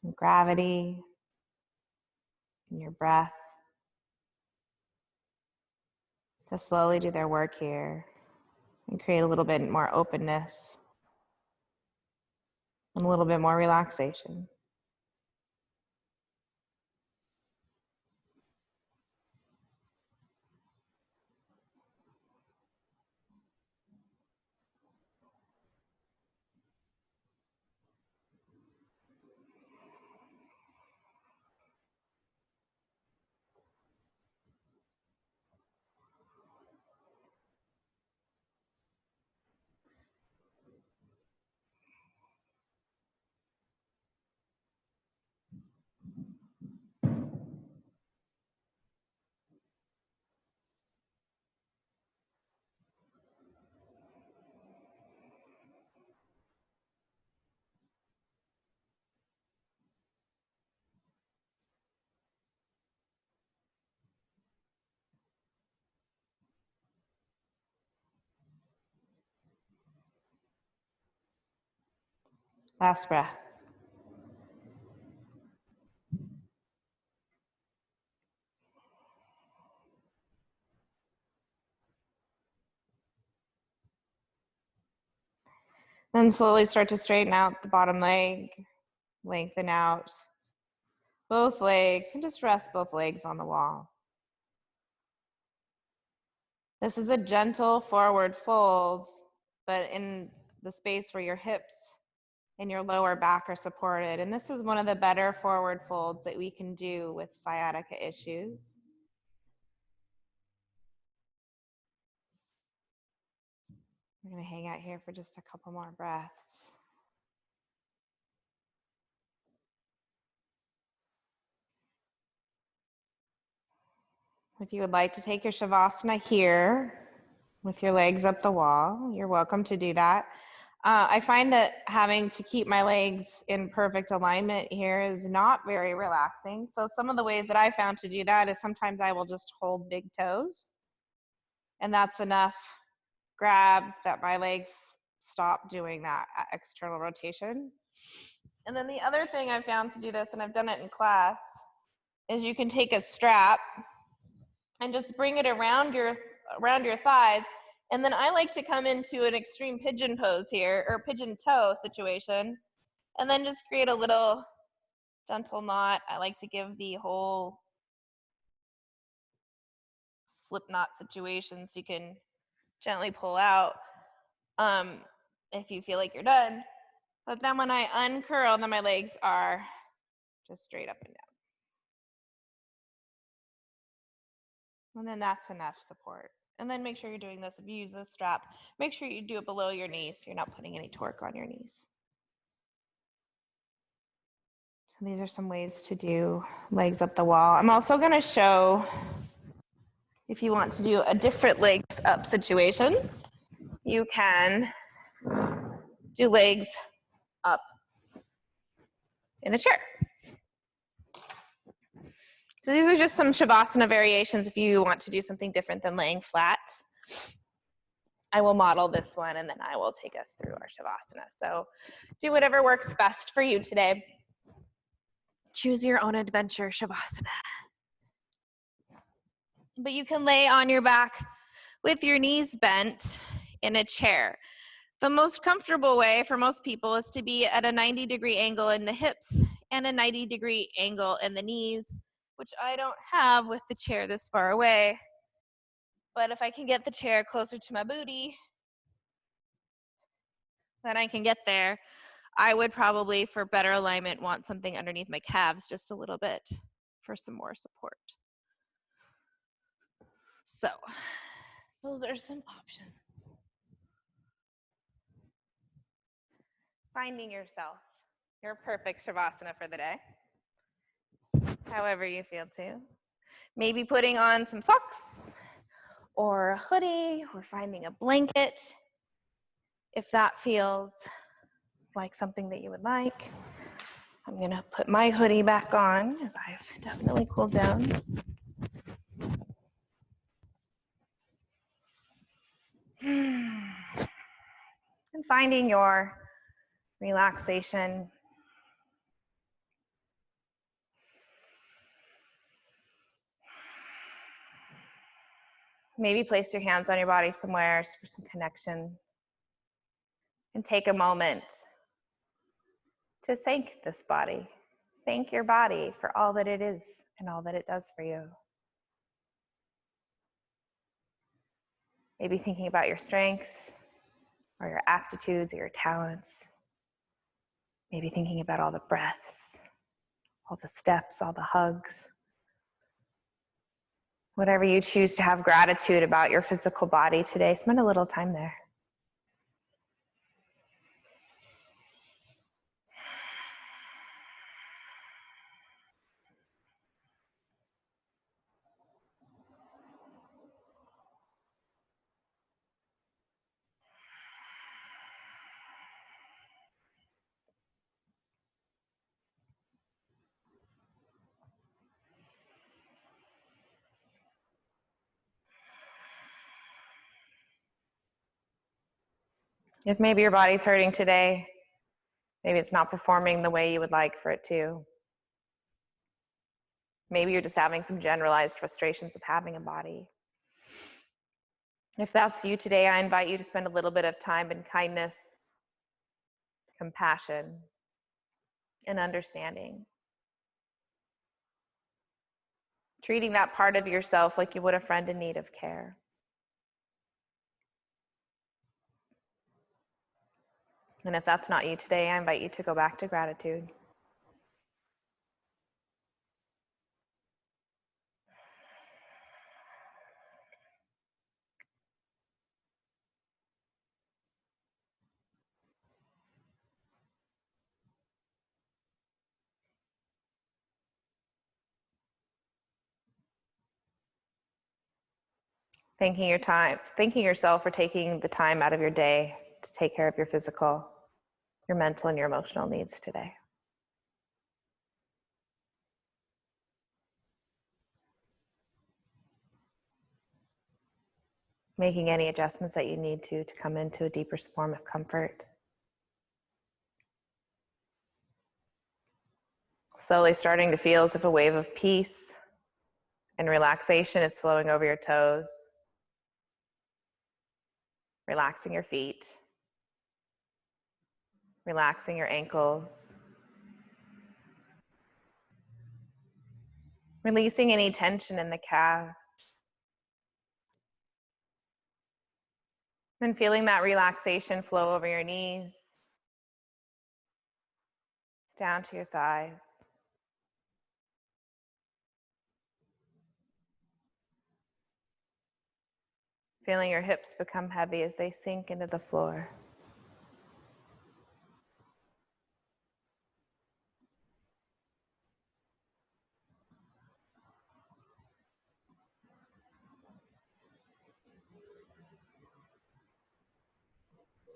and gravity and your breath to slowly do their work here and create a little bit more openness and a little bit more relaxation. Last breath. Then slowly start to straighten out the bottom leg, lengthen out both legs, and just rest both legs on the wall. This is a gentle forward fold, but in the space where your hips and your lower back are supported. And this is one of the better forward folds that we can do with sciatica issues. We're going to hang out here for just a couple more breaths. If you would like to take your Shavasana here with your legs up the wall, you're welcome to do that. I find that having to keep my legs in perfect alignment here is not very relaxing. So some of the ways that I found to do that is sometimes I will just hold big toes, and that's enough grab that my legs stop doing that external rotation. And then the other thing I found to do this, and I've done it in class, is you can take a strap and just bring it around your thighs. And then I like to come into an extreme pigeon pose here, or pigeon toe situation, and then just create a little gentle knot. I like to give the whole slip knot situation so you can gently pull out if you feel like you're done. But then when I uncurl, then my legs are just straight up and down. And then that's enough support. And then make sure you're doing this. If you use this strap, make sure you do it below your knees so you're not putting any torque on your knees. So these are some ways to do legs up the wall. I'm also going to show, if you want to do a different legs up situation, you can do legs up in a chair. So these are just some Shavasana variations if you want to do something different than laying flat. I will model this one and then I will take us through our Shavasana. So do whatever works best for you today. Choose your own adventure Shavasana. But you can lay on your back with your knees bent in a chair. The most comfortable way for most people is to be at a 90-degree angle in the hips and a 90-degree angle in the knees, which I don't have with the chair this far away. But if I can get the chair closer to my booty, then I can get there. I would probably, for better alignment, want something underneath my calves just a little bit for some more support. So, those are some options. Finding yourself, your perfect Shavasana for the day. However you feel to. Maybe putting on some socks or a hoodie or finding a blanket if that feels like something that you would like. I'm gonna put my hoodie back on as I've definitely cooled down. finding your relaxation. Maybe place your hands on your body somewhere for some connection. And take a moment to thank this body. Thank your body for all that it is and all that it does for you. Maybe thinking about your strengths or your aptitudes or your talents. Maybe thinking about all the breaths, all the steps, all the hugs. Whatever you choose to have gratitude about your physical body today, spend a little time there. If maybe your body's hurting today, maybe it's not performing the way you would like for it to. Maybe you're just having some generalized frustrations of having a body. If that's you today, I invite you to spend a little bit of time in kindness, compassion, and understanding. Treating that part of yourself like you would a friend in need of care. And if that's not you today, I invite you to go back to gratitude. Thanking yourself for taking the time out of your day to take care of your physical, your mental, and your emotional needs today. Making any adjustments that you need to come into a deeper form of comfort. Slowly starting to feel as if a wave of peace and relaxation is flowing over your toes. Relaxing your feet. Relaxing your ankles. Releasing any tension in the calves. Then feeling that relaxation flow over your knees, down to your thighs. Feeling your hips become heavy as they sink into the floor.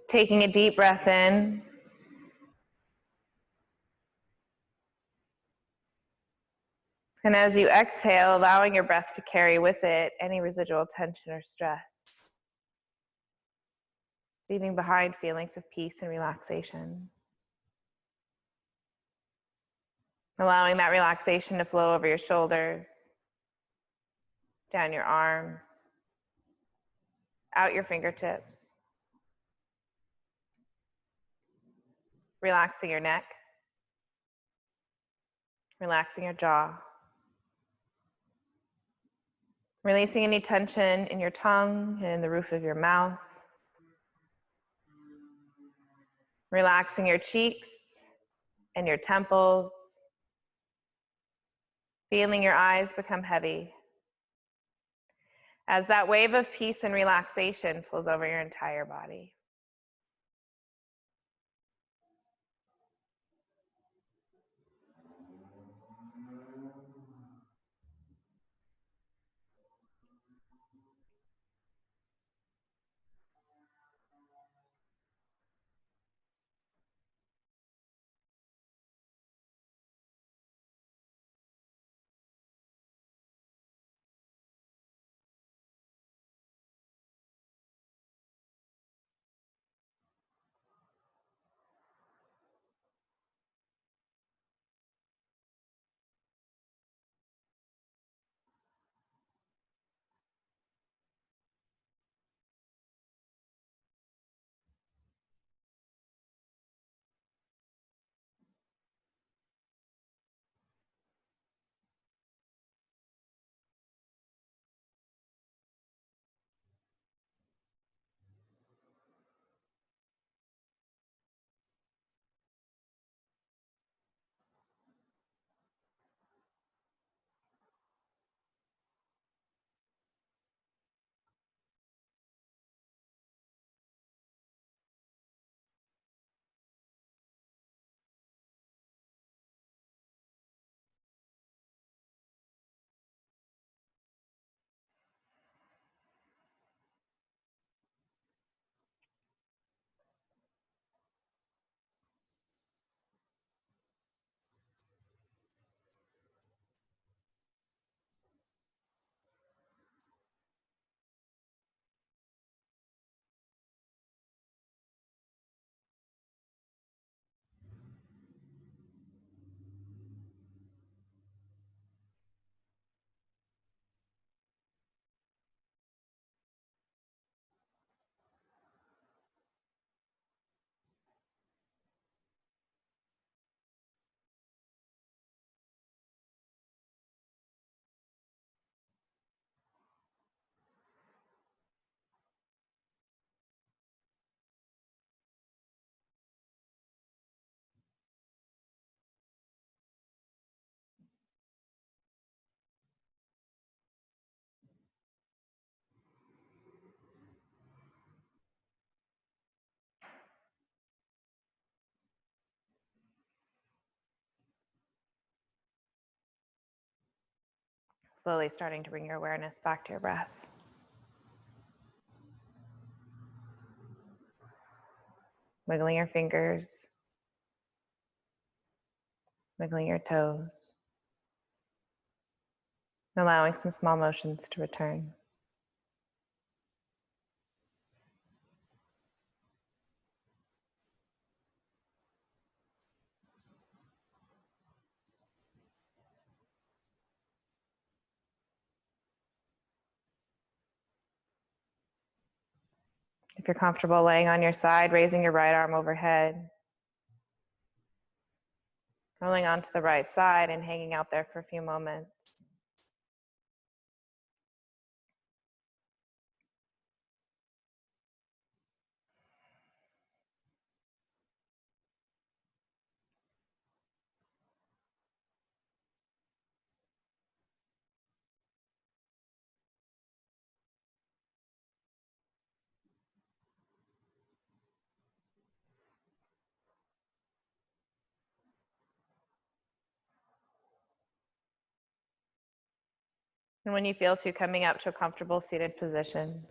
Taking a deep breath in. And as you exhale, allowing your breath to carry with it any residual tension or stress, leaving behind feelings of peace and relaxation. Allowing that relaxation to flow over your shoulders, down your arms, out your fingertips. Relaxing your neck, relaxing your jaw. Releasing any tension in your tongue and in the roof of your mouth. Relaxing your cheeks and your temples. Feeling your eyes become heavy as that wave of peace and relaxation flows over your entire body. Slowly starting to bring your awareness back to your breath. Wiggling your fingers, wiggling your toes, allowing some small motions to return. If you're comfortable laying on your side, raising your right arm overhead, rolling onto the right side and hanging out there for a few moments. And when you feel to, coming up to a comfortable seated position.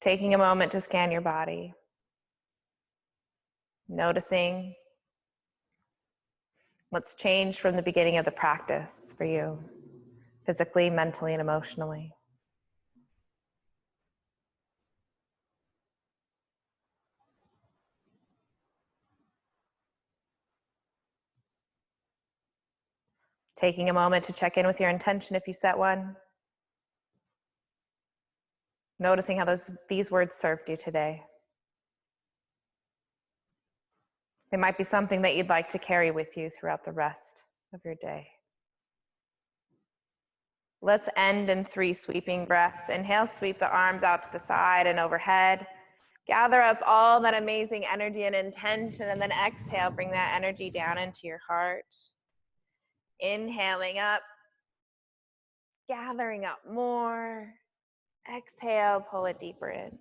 Taking a moment to scan your body, noticing what's changed from the beginning of the practice for you, physically, mentally, and emotionally. Taking a moment to check in with your intention if you set one. Noticing how these words served you today. They might be something that you'd like to carry with you throughout the rest of your day. Let's end in 3 sweeping breaths. Inhale, sweep the arms out to the side and overhead. Gather up all that amazing energy and intention, and then exhale, bring that energy down into your heart. Inhaling up, gathering up more. Exhale, pull it deeper in.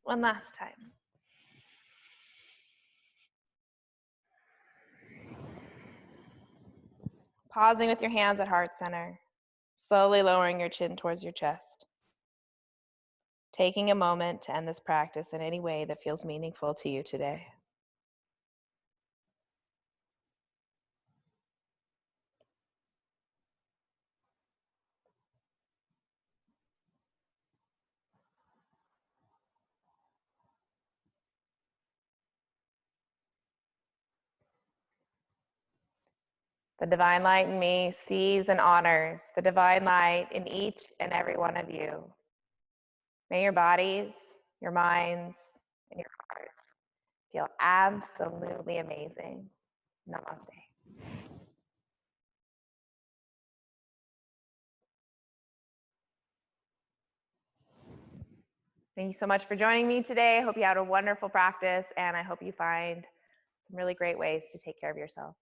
One last time. Pausing with your hands at heart center, slowly lowering your chin towards your chest. Taking a moment to end this practice in any way that feels meaningful to you today. The divine light in me sees and honors the divine light in each and every one of you. May your bodies, your minds, and your hearts feel absolutely amazing. Namaste. Thank you so much for joining me today. I hope you had a wonderful practice, and I hope you find some really great ways to take care of yourself.